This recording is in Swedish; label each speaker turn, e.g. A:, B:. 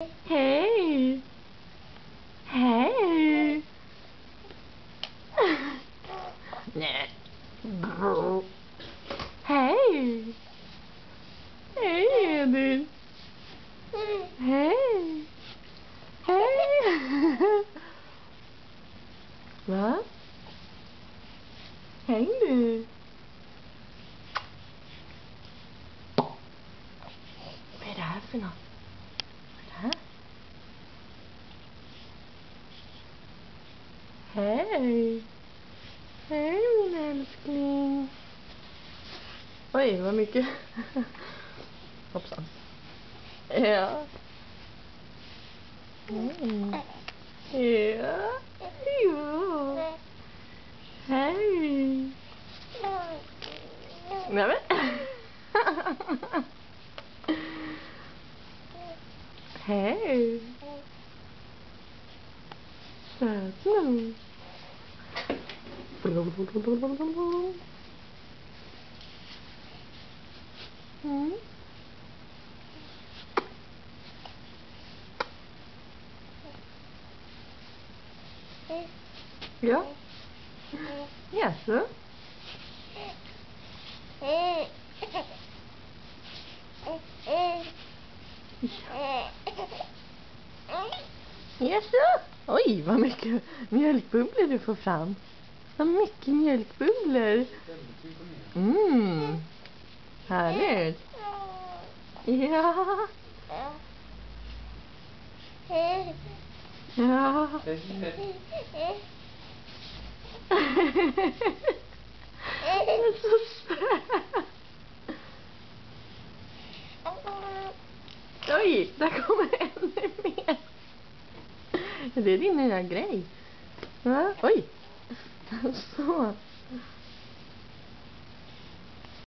A: Hej! Hej! Nej. Hej! Hej, Edith! Hej! Hej! Va? Häng du? Vad är det här för något? Vad är det här? Hej! Hej, min älskling! Oj, vad mycket. Hoppsan. Ja. Ja. Ja. Hej. Nej men. Hej. Sötnos. Mm. Ja. Jaså? Jaså? Oj, vad mycket mjölkbubblor du får fram. Vad mycket mjölkbubblor. Härligt. Ja. Ja. Det är så söt. Oj, där kommer ännu mer. Det är din nya grej. Va? Oj. Så.